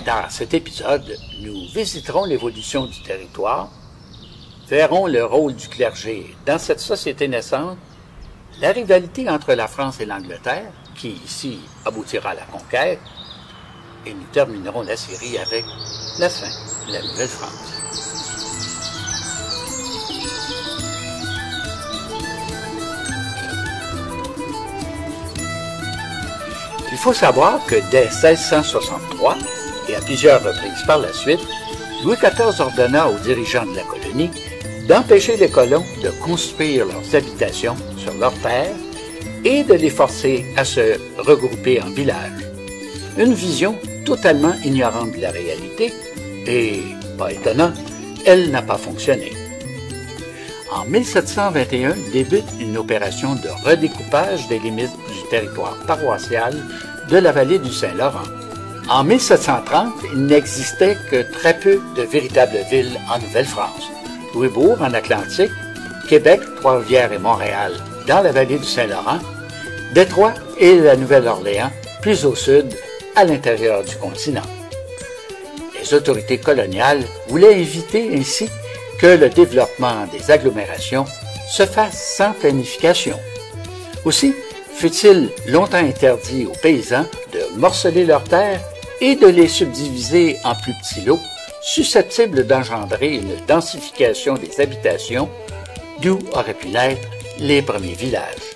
Dans cet épisode, nous visiterons l'évolution du territoire, verrons le rôle du clergé dans cette société naissante, la rivalité entre la France et l'Angleterre, qui ici aboutira à la conquête, et nous terminerons la série avec la fin de la Nouvelle-France. Il faut savoir que dès 1663, et à plusieurs reprises par la suite, Louis XIV ordonna aux dirigeants de la colonie d'empêcher les colons de construire leurs habitations sur leurs terres et de les forcer à se regrouper en villages. Une vision totalement ignorante de la réalité et, pas étonnant, elle n'a pas fonctionné. En 1721 débute une opération de redécoupage des limites du territoire paroissial de la vallée du Saint-Laurent. En 1730, il n'existait que très peu de véritables villes en Nouvelle-France. Louisbourg en Atlantique, Québec, Trois-Rivières et Montréal dans la vallée du Saint-Laurent, Détroit et la Nouvelle-Orléans plus au sud, à l'intérieur du continent. Les autorités coloniales voulaient éviter ainsi que le développement des agglomérations se fasse sans planification. Aussi, fut-il longtemps interdit aux paysans de morceler leurs terres et de les subdiviser en plus petits lots, susceptibles d'engendrer une densification des habitations, d'où auraient pu naître les premiers villages.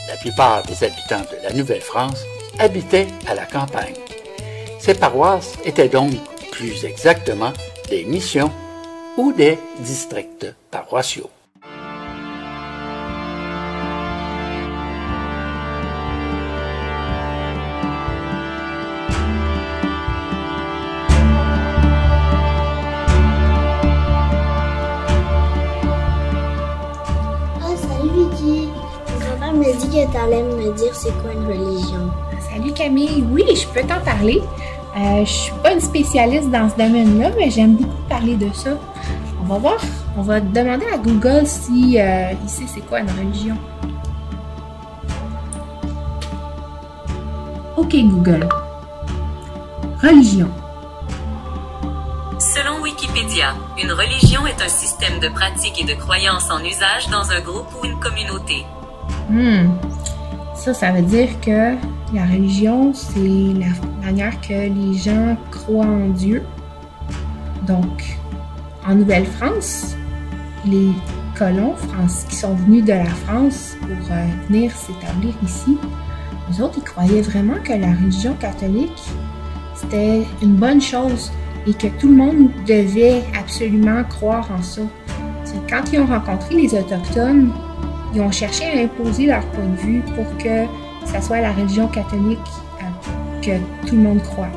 La plupart des habitants de la Nouvelle-France habitaient à la campagne. Ces paroisses étaient donc, plus exactement, des missions ou des districts paroissiaux. Me dit que tu allais me dire c'est quoi une religion. Salut Camille, oui, je peux t'en parler. Je suis pas une spécialiste dans ce domaine-là, mais j'aime beaucoup parler de ça. On va voir, on va demander à Google si il sait c'est quoi une religion. Ok Google. Religion. Selon Wikipédia, une religion est un système de pratiques et de croyances en usage dans un groupe ou une communauté. Ça veut dire que la religion, c'est la manière que les gens croient en Dieu. Donc, en Nouvelle-France, les colons qui sont venus de la France pour venir s'établir ici, eux autres, ils croyaient vraiment que la religion catholique, c'était une bonne chose et que tout le monde devait absolument croire en ça. C'est quand ils ont rencontré les Autochtones, ils ont cherché à imposer leur point de vue pour que ça soit la religion catholique que tout le monde croit.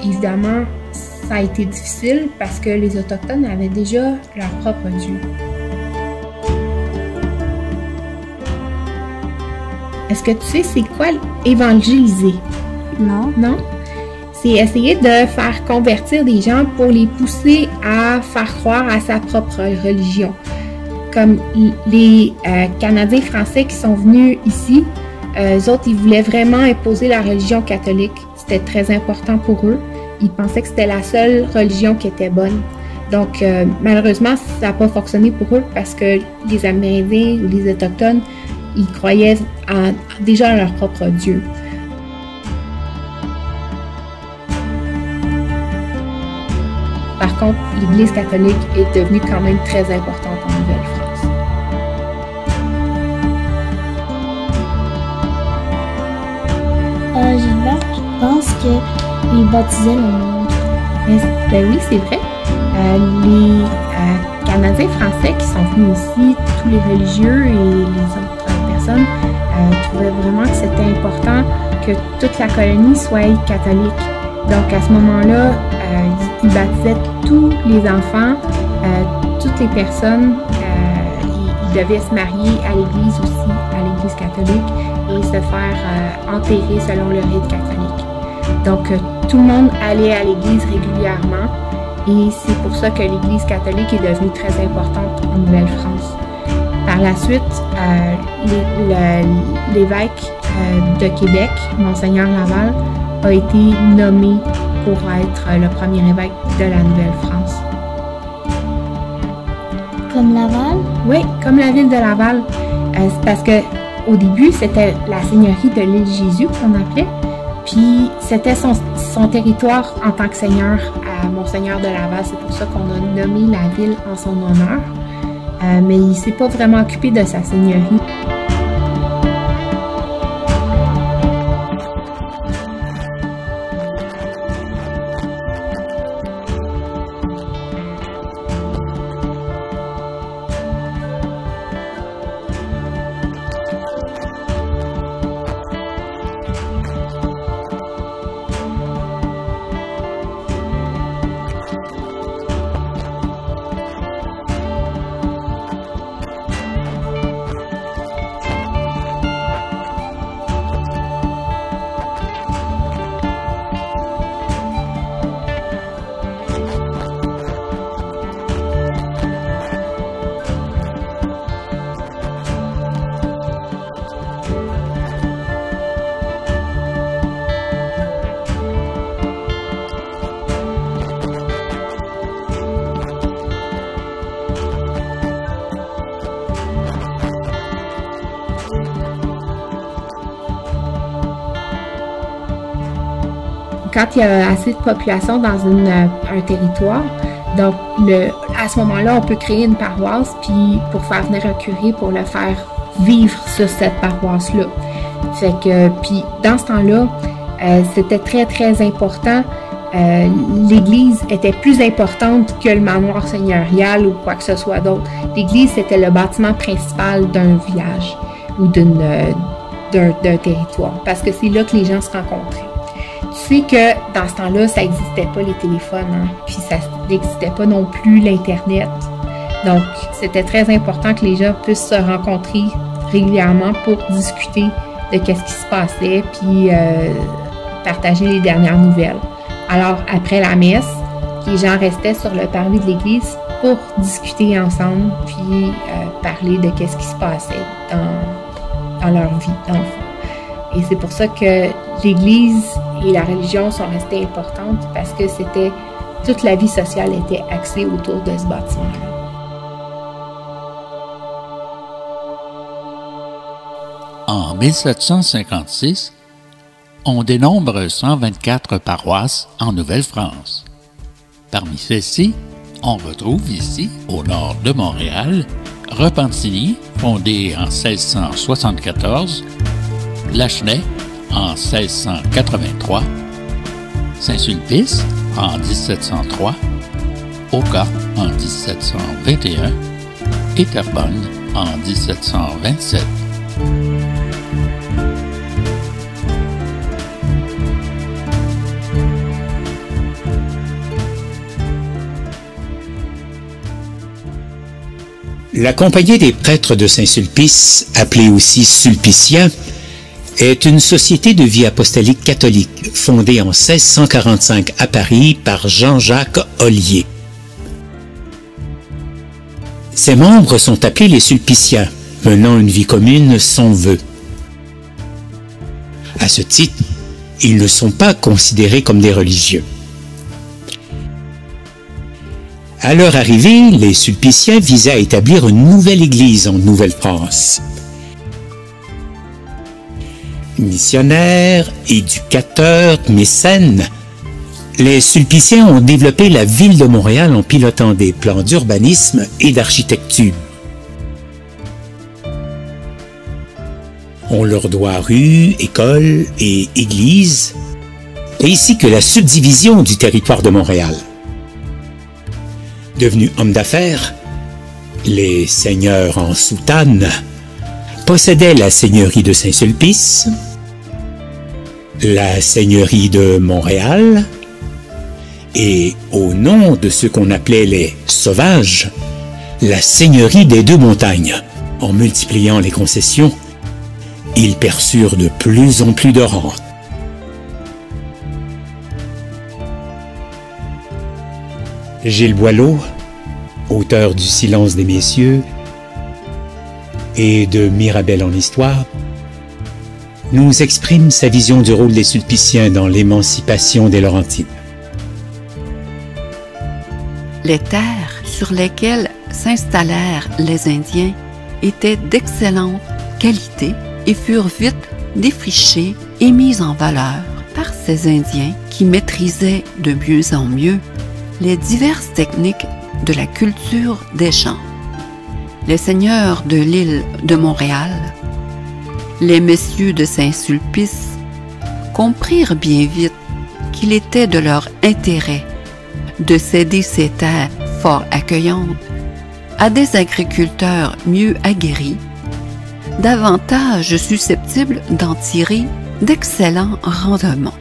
Évidemment, ça a été difficile parce que les Autochtones avaient déjà leur propre Dieu. Est-ce que tu sais c'est quoi évangéliser? Non. Non? C'est essayer de faire convertir des gens pour les pousser à faire croire à sa propre religion. Comme les Canadiens français qui sont venus ici, eux autres, ils voulaient vraiment imposer la religion catholique. C'était très important pour eux. Ils pensaient que c'était la seule religion qui était bonne. Donc, malheureusement, ça n'a pas fonctionné pour eux parce que les Amérindiens ou les Autochtones, ils croyaient déjà à leur propre Dieu. Par contre, l'Église catholique est devenue quand même très importante en Nouvelle-France. Gilbert, je pense qu'ils baptisaient le monde. Ben oui, c'est vrai. Les Canadiens français qui sont venus ici, tous les religieux et les autres personnes, trouvaient vraiment que c'était important que toute la colonie soit catholique. Donc à ce moment-là, ils baptisaient tous les enfants, toutes les personnes, ils devaient se marier à l'église aussi, à l'église catholique, et se faire enterrer selon le rite catholique. Donc tout le monde allait à l'église régulièrement, et c'est pour ça que l'église catholique est devenue très importante en Nouvelle-France. Par la suite, l'évêque de Québec, Monseigneur Laval, a été nommé pour être le premier évêque de la Nouvelle-France. Comme Laval? Oui, comme la ville de Laval. C'est parce que au début, c'était la seigneurie de l'île Jésus qu'on appelait. Puis c'était son territoire en tant que seigneur à Monseigneur de Laval. C'est pour ça qu'on a nommé la ville en son honneur. Mais il ne s'est pas vraiment occupé de sa seigneurie. Quand il y a assez de population dans un territoire, donc à ce moment-là, on peut créer une paroisse puis pour faire venir un curé pour le faire vivre sur cette paroisse-là. Fait que, puis dans ce temps-là, c'était très, très important. L'église était plus importante que le manoir seigneurial ou quoi que ce soit d'autre. L'église, c'était le bâtiment principal d'un village ou d'un territoire parce que c'est là que les gens se rencontraient. Tu sais que dans ce temps-là, ça n'existait pas les téléphones, hein, puis ça n'existait pas non plus l'Internet. Donc, c'était très important que les gens puissent se rencontrer régulièrement pour discuter de qu'est-ce qui se passait, puis partager les dernières nouvelles. Alors, après la messe, les gens restaient sur le parvis de l'église pour discuter ensemble, puis parler de qu'est-ce qui se passait dans leur vie, dans le fond. Et c'est pour ça que l'Église et la religion sont restées importantes parce que toute la vie sociale était axée autour de ce bâtiment-là. En 1756, on dénombre 124 paroisses en Nouvelle-France. Parmi celles-ci, on retrouve ici, au nord de Montréal, Repentigny, fondé en 1674, Lachenay en 1683, Saint-Sulpice en 1703, Oka en 1721 et Terrebonne en 1727. La Compagnie des prêtres de Saint-Sulpice, appelée aussi Sulpiciens, est une société de vie apostolique catholique fondée en 1645 à Paris par Jean-Jacques Ollier. Ses membres sont appelés les Sulpiciens, menant une vie commune sans vœu. À ce titre, ils ne sont pas considérés comme des religieux. À leur arrivée, les Sulpiciens visaient à établir une nouvelle église en Nouvelle-France. Missionnaires, éducateurs, mécènes, les Sulpiciens ont développé la ville de Montréal en pilotant des plans d'urbanisme et d'architecture. On leur doit rues, écoles et églises, ainsi que la subdivision du territoire de Montréal. Devenus hommes d'affaires, les seigneurs en soutane possédaient la seigneurie de Saint-Sulpice, la seigneurie de Montréal, et au nom de ce qu'on appelait les sauvages, la seigneurie des deux montagnes. En multipliant les concessions, ils perçurent de plus en plus de rentes. Gilles Boileau, auteur du Silence des Messieurs et de Mirabel en Histoire, nous exprime sa vision du rôle des Sulpiciens dans l'émancipation des Laurentides. Les terres sur lesquelles s'installèrent les Indiens étaient d'excellente qualité et furent vite défrichées et mises en valeur par ces Indiens qui maîtrisaient de mieux en mieux les diverses techniques de la culture des champs. Les seigneurs de l'île de Montréal, les messieurs de Saint-Sulpice, comprirent bien vite qu'il était de leur intérêt de céder ces terres fort accueillantes à des agriculteurs mieux aguerris, davantage susceptibles d'en tirer d'excellents rendements.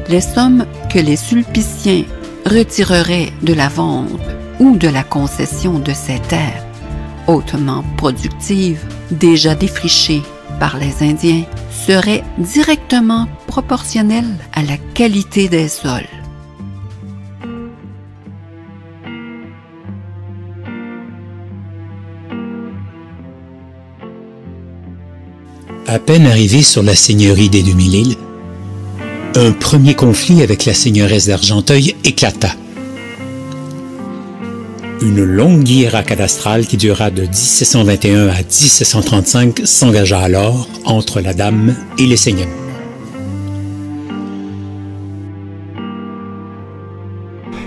Les sommes que les Sulpiciens retireraient de la vente ou de la concession de ces terres hautement productives, déjà défrichées par les Indiens, seraient directement proportionnelles à la qualité des sols. À peine arrivé sur la seigneurie des 2000 îles, un premier conflit avec la seigneuresse d'Argenteuil éclata. Une longue guerre cadastrale qui dura de 1721 à 1735 s'engagea alors entre la dame et les seigneurs.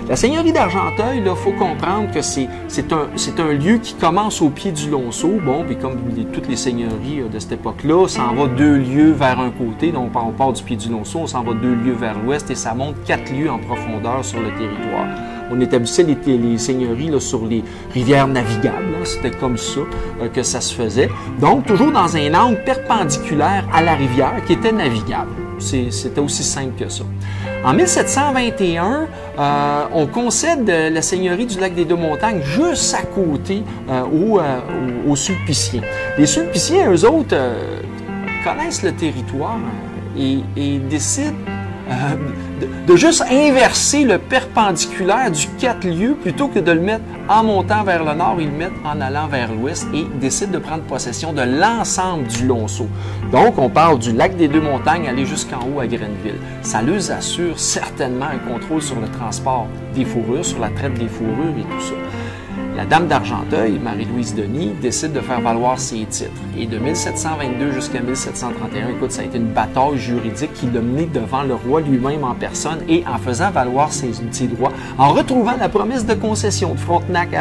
La seigneurie d'Argenteuil, il faut comprendre que c'est un lieu qui commence au pied du Lonceau. Bon, puis comme toutes les seigneuries de cette époque-là, on s'en va 2 lieues vers un côté. Donc, on part du pied du Lonceau, on s'en va 2 lieues vers l'ouest et ça monte 4 lieues en profondeur sur le territoire. On établissait les seigneuries là, sur les rivières navigables. C'était comme ça que ça se faisait. Donc, toujours dans un angle perpendiculaire à la rivière qui était navigable. C'était aussi simple que ça. En 1721, on concède la seigneurie du lac des Deux-Montagnes juste à côté aux Sulpiciens. Les Sulpiciens, eux autres, connaissent le territoire et décident de juste inverser le perpendiculaire du 4 lieues plutôt que de le mettre en montant vers le nord, ils le mettent en allant vers l'ouest et décident de prendre possession de l'ensemble du Lonceau. Donc, on parle du lac des Deux-Montagnes aller jusqu'en haut à Grenville. Ça leur assure certainement un contrôle sur le transport des fourrures, sur la traite des fourrures et tout ça. La dame d'Argenteuil, Marie-Louise Denis, décide de faire valoir ses titres. Et de 1722 jusqu'à 1731, écoute, ça a été une bataille juridique qui l'a mené devant le roi lui-même en personne et en faisant valoir ses droits, en retrouvant la promesse de concession de Frontenac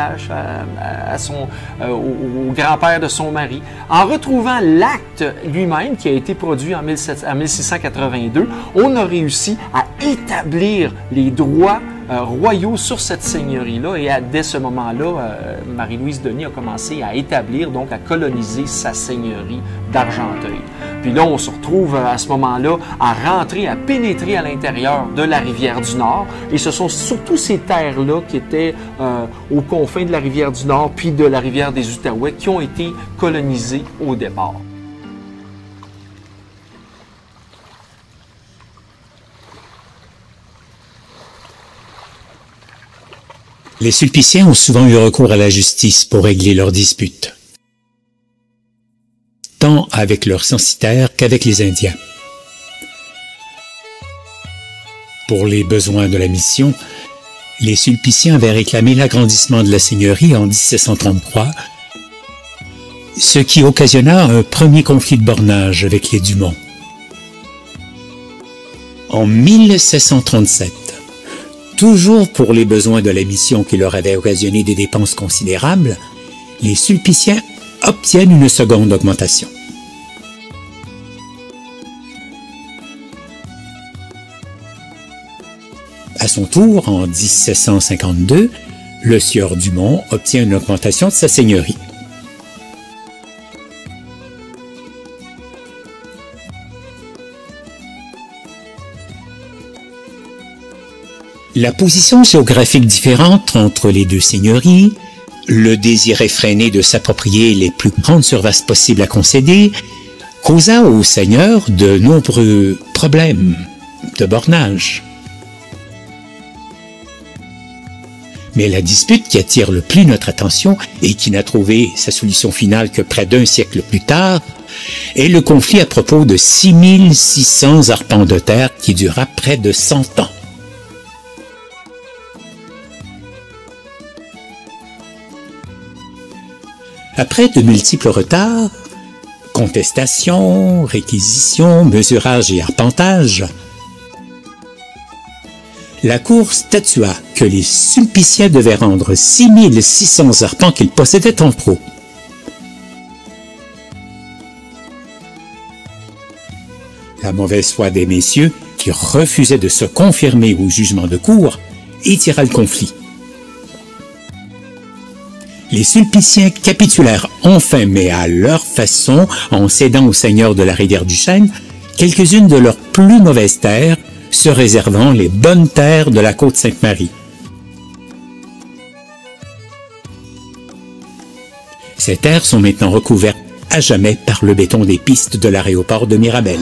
au grand-père de son mari, en retrouvant l'acte lui-même qui a été produit en 1682, on a réussi à établir les droits royaux sur cette seigneurie-là et dès ce moment-là, Marie-Louise Denis a commencé à établir, donc à coloniser sa seigneurie d'Argenteuil. Puis là, on se retrouve à ce moment-là à rentrer, à pénétrer à l'intérieur de la rivière du Nord et ce sont surtout ces terres-là qui étaient aux confins de la rivière du Nord puis de la rivière des Outaouais qui ont été colonisées au départ. Les Sulpiciens ont souvent eu recours à la justice pour régler leurs disputes, tant avec leurs censitaires qu'avec les Indiens. Pour les besoins de la mission, les Sulpiciens avaient réclamé l'agrandissement de la seigneurie en 1733, ce qui occasionna un premier conflit de bornage avec les Dumont. En 1737, toujours pour les besoins de la mission qui leur avait occasionné des dépenses considérables, les Sulpiciens obtiennent une seconde augmentation. À son tour, en 1752, le sieur Dumont obtient une augmentation de sa seigneurie. La position géographique différente entre les deux seigneuries, le désir effréné de s'approprier les plus grandes surfaces possibles à concéder, causa aux seigneurs de nombreux problèmes de bornage. Mais la dispute qui attire le plus notre attention et qui n'a trouvé sa solution finale que près d'1 siècle plus tard est le conflit à propos de 6600 arpents de terre qui dura près de 100 ans. Après de multiples retards, contestations, réquisitions, mesurage et arpentage, la Cour statua que les Sulpiciens devaient rendre 6600 arpents qu'ils possédaient en trop. La mauvaise foi des messieurs, qui refusaient de se confirmer au jugement de cour, étira le conflit. Les Sulpiciens capitulèrent enfin, mais à leur façon, en cédant aux seigneurs de la rivière du Chêne quelques-unes de leurs plus mauvaises terres, se réservant les bonnes terres de la côte Sainte-Marie. Ces terres sont maintenant recouvertes à jamais par le béton des pistes de l'aéroport de Mirabel.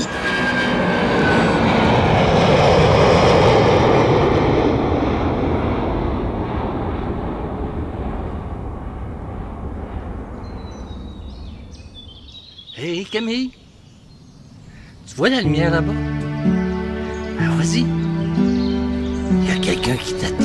Hé, Camille, tu vois la lumière là-bas? Ben, vas-y. Il y a quelqu'un qui t'attend.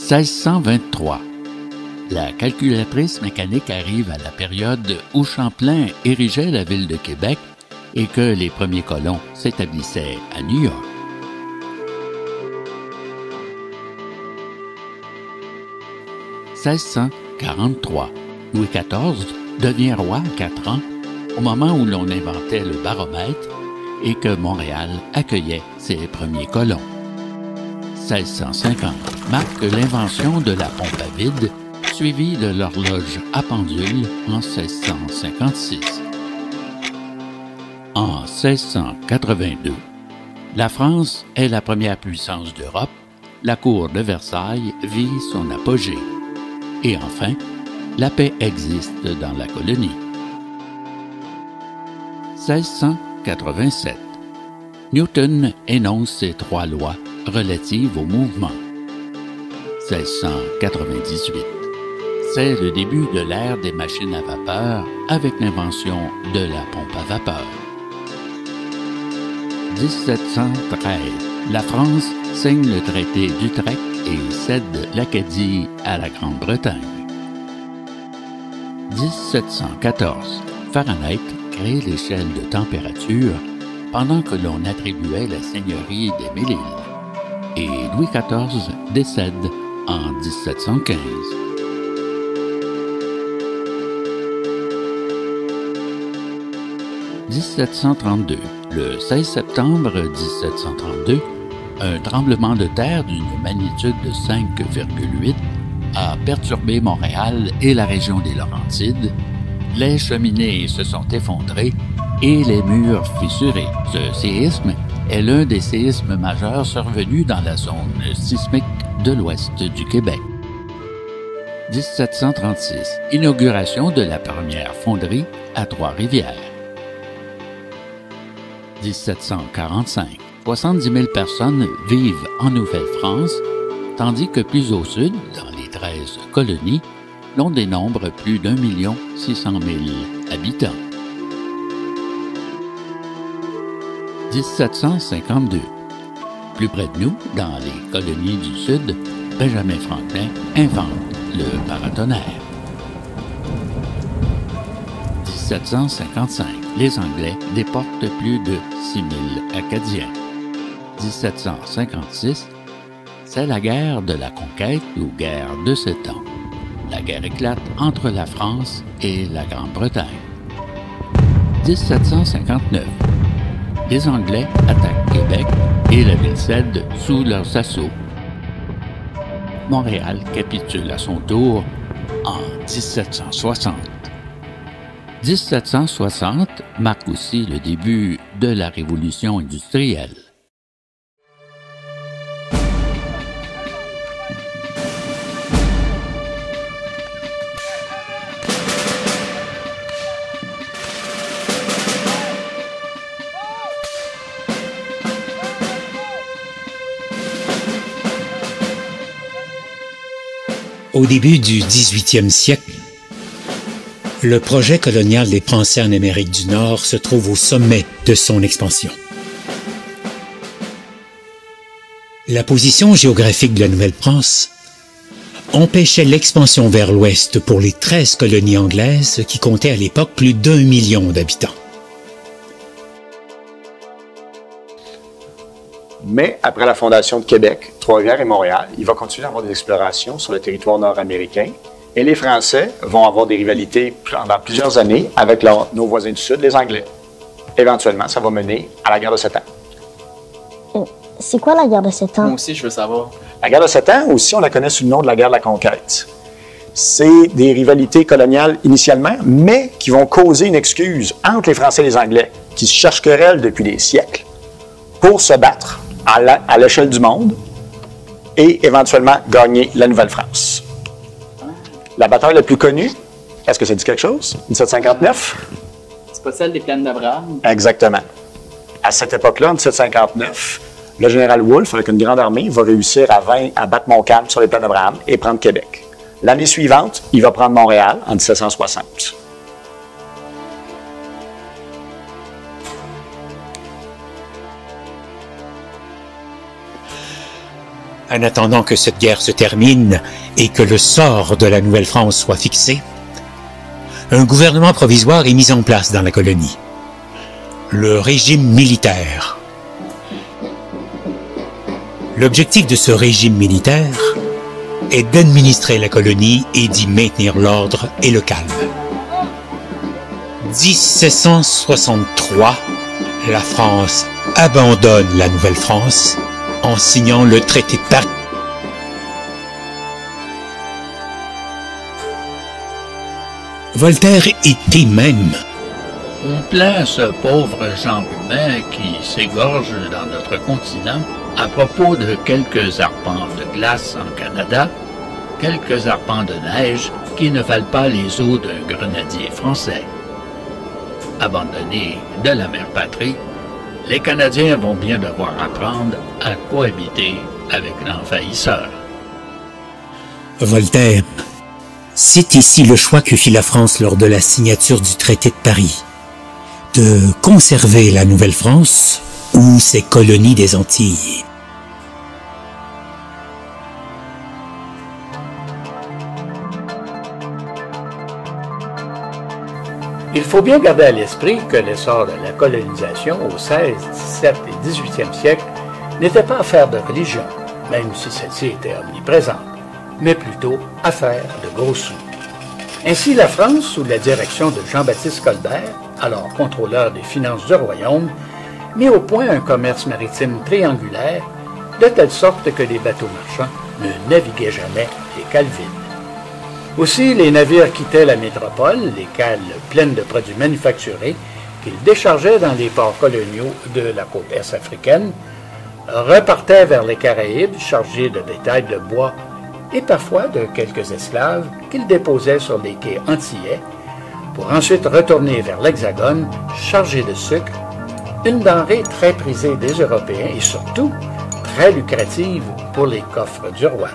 « 1623. La calculatrice mécanique arrive à la période où Champlain érigeait la ville de Québec et que les premiers colons s'établissaient à New York. « 1643. Louis XIV devient roi à 4 ans, au moment où l'on inventait le baromètre et que Montréal accueillait ses premiers colons. 1650 marque l'invention de la pompe à vide, suivie de l'horloge à pendule en 1656. En 1682, la France est la première puissance d'Europe, la cour de Versailles vit son apogée. Et enfin, la paix existe dans la colonie. 1687. Newton énonce ses 3 lois relatives au mouvement. 1698. C'est le début de l'ère des machines à vapeur avec l'invention de la pompe à vapeur. 1713. La France signe le traité d'Utrecht et cède l'Acadie à la Grande-Bretagne. 1714. Fahrenheit crée l'échelle de température pendant que l'on attribuait la seigneurie des Mille-Îles. Et Louis XIV décède en 1715. « 1732. Le 16 septembre 1732, un tremblement de terre d'une magnitude de 5,8 a perturbé Montréal et la région des Laurentides. Les cheminées se sont effondrées et les murs fissurés. Ce séisme est l'un des séismes majeurs survenus dans la zone sismique de l'ouest du Québec. 1736, inauguration de la première fonderie à Trois-Rivières. 1745, 70 000 personnes vivent en Nouvelle-France, tandis que plus au sud, dans les 13 colonies, l'on dénombre plus d'1 600 000 habitants. 1752. Plus près de nous, dans les colonies du Sud, Benjamin Franklin invente le paratonnerre. 1755. Les Anglais déportent plus de 6 000 Acadiens. 1756. C'est la guerre de la conquête ou guerre de 7 ans. La guerre éclate entre la France et la Grande-Bretagne. 1759. Les Anglais attaquent Québec et la ville cède sous leurs assauts. Montréal capitule à son tour en 1760. 1760 marque aussi le début de la révolution industrielle. Au début du 18e siècle, le projet colonial des Français en Amérique du Nord se trouve au sommet de son expansion. La position géographique de la Nouvelle-France empêchait l'expansion vers l'ouest pour les 13 colonies anglaises qui comptaient à l'époque plus d'1 million d'habitants. Mais après la fondation de Québec, Trois-Rivières et Montréal, il va continuer à avoir des explorations sur le territoire nord-américain et les Français vont avoir des rivalités pendant plusieurs années avec nos voisins du Sud, les Anglais. Éventuellement, ça va mener à la guerre de 7 ans. C'est quoi la guerre de 7 ans? Moi aussi, je veux savoir. La guerre de 7 ans, aussi, on la connaît sous le nom de la guerre de la conquête. C'est des rivalités coloniales initialement, mais qui vont causer une excuse entre les Français et les Anglais, qui se cherchent querelle depuis des siècles, pour se battre à l'échelle du monde et éventuellement gagner la Nouvelle-France. La bataille la plus connue, est-ce que ça dit quelque chose? 1759? C'est pas celle des plaines d'Abraham? Exactement. À cette époque-là, en 1759, le général Wolfe, avec une grande armée, va réussir à battre Montcalm sur les plaines d'Abraham et prendre Québec. L'année suivante, il va prendre Montréal en 1760. En attendant que cette guerre se termine et que le sort de la Nouvelle-France soit fixé, un gouvernement provisoire est mis en place dans la colonie. Le régime militaire. L'objectif de ce régime militaire est d'administrer la colonie et d'y maintenir l'ordre et le calme. 1763, la France abandonne la Nouvelle-France en signant le traité de Paris. Voltaire était même. On plaint ce pauvre genre humain qui s'égorge dans notre continent à propos de quelques arpents de glace en Canada, quelques arpents de neige qui ne valent pas les eaux d'un grenadier français. Abandonnés de la mère patrie, les Canadiens vont bien devoir apprendre à cohabiter avec l'envahisseur. Voltaire. C'est ici le choix que fit la France lors de la signature du traité de Paris. De conserver la Nouvelle-France ou ses colonies des Antilles. Il faut bien garder à l'esprit que l'essor de la colonisation au 16, 17 et 18e siècle n'était pas affaire de religion, même si celle-ci était omniprésente, mais plutôt affaire de gros sous. Ainsi, la France, sous la direction de Jean-Baptiste Colbert, alors contrôleur des finances du royaume, mit au point un commerce maritime triangulaire, de telle sorte que les bateaux marchands ne naviguaient jamais les cales vides. Aussi, les navires quittaient la métropole, les cales pleines de produits manufacturés, qu'ils déchargeaient dans les ports coloniaux de la côte est africaine, repartaient vers les Caraïbes chargés de bétail de bois et parfois de quelques esclaves qu'ils déposaient sur les quais antillais pour ensuite retourner vers l'Hexagone chargés de sucre, une denrée très prisée des Européens et surtout très lucrative pour les coffres du roi.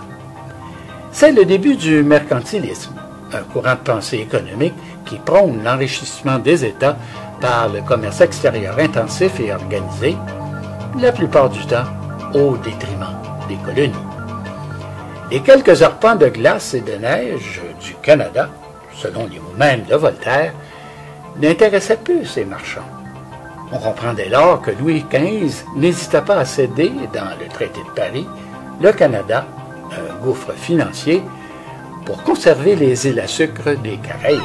C'est le début du mercantilisme, un courant de pensée économique qui prône l'enrichissement des États par le commerce extérieur intensif et organisé, la plupart du temps au détriment des colonies. Les quelques arpents de glace et de neige du Canada, selon les mots mêmes de Voltaire, n'intéressaient peu ces marchands. On comprend dès lors que Louis XV n'hésita pas à céder, dans le traité de Paris, le Canada, un gouffre financier, pour conserver les îles à sucre des Caraïbes.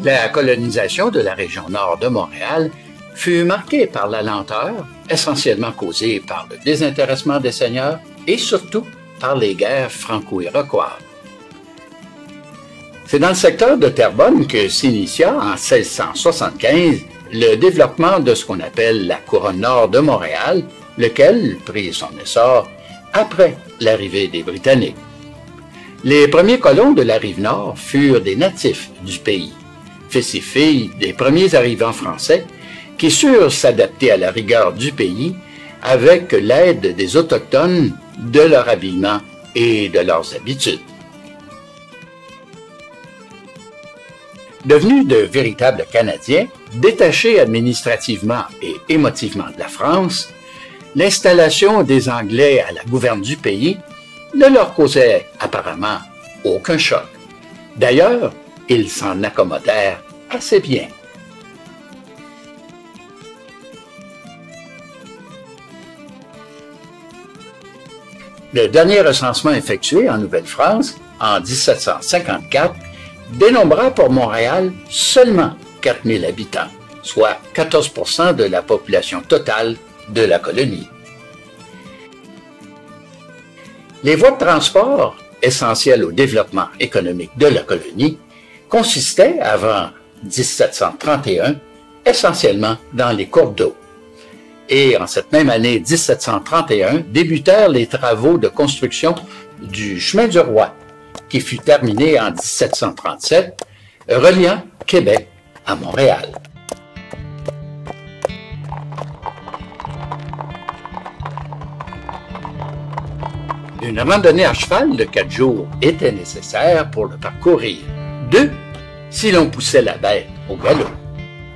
La colonisation de la région nord de Montréal fut marquée par la lenteur, essentiellement causée par le désintéressement des seigneurs et surtout par les guerres franco-iroquoises. C'est dans le secteur de Terrebonne que s'initia en 1675 le développement de ce qu'on appelle la couronne nord de Montréal, lequel prit son essor après l'arrivée des Britanniques. Les premiers colons de la rive nord furent des natifs du pays, fils et filles des premiers arrivants français qui surent s'adapter à la rigueur du pays avec l'aide des Autochtones, de leur habillement et de leurs habitudes. Devenus de véritables Canadiens, détachés administrativement et émotivement de la France, l'installation des Anglais à la gouverne du pays ne leur causait apparemment aucun choc. D'ailleurs, ils s'en accommodèrent assez bien. Le dernier recensement effectué en Nouvelle-France, en 1754, dénombra pour Montréal seulement 4000 habitants, soit 14% de la population totale de la colonie. Les voies de transport, essentielles au développement économique de la colonie, consistaient, avant 1731, essentiellement dans les cours d'eau. Et en cette même année 1731, débutèrent les travaux de construction du chemin du roi, qui fut terminé en 1737, reliant Québec à Montréal. Une randonnée à cheval de 4 jours était nécessaire pour le parcourir. 2, si l'on poussait la bête au galop.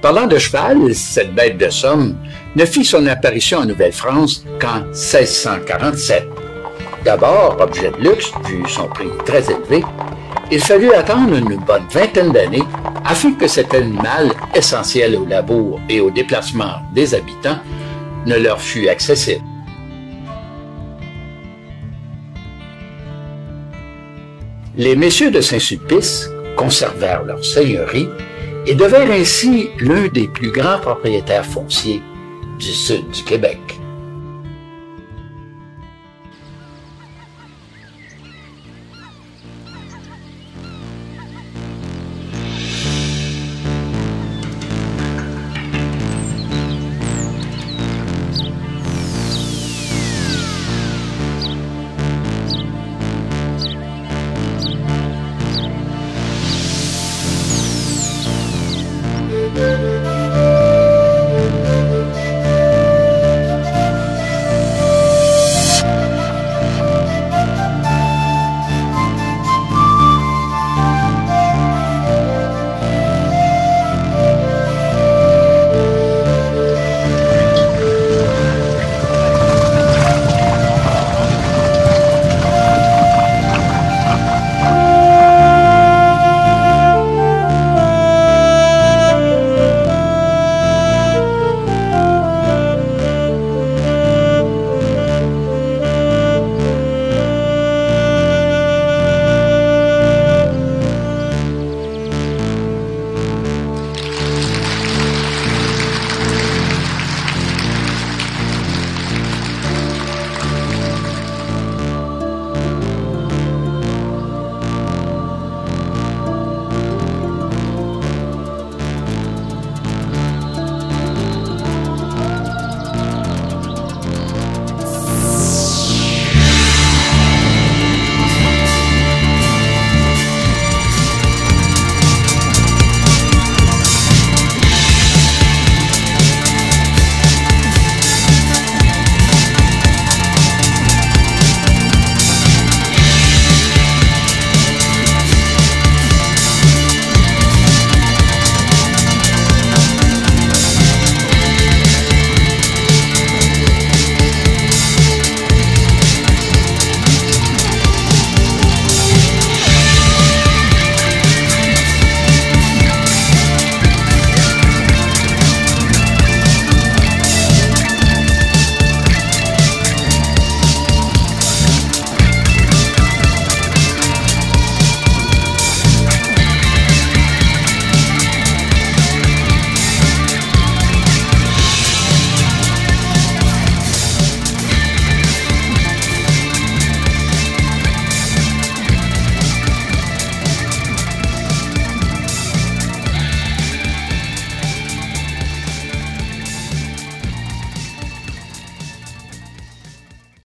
Parlant de cheval, cette bête de somme ne fit son apparition en Nouvelle-France qu'en 1647. D'abord, objet de luxe, vu son prix très élevé, il fallut attendre une bonne vingtaine d'années afin que cet animal, essentiel au labour et au déplacement des habitants, ne leur fût accessible. Les messieurs de Saint-Sulpice conservèrent leur seigneurie et devinrent ainsi l'un des plus grands propriétaires fonciers du sud du Québec.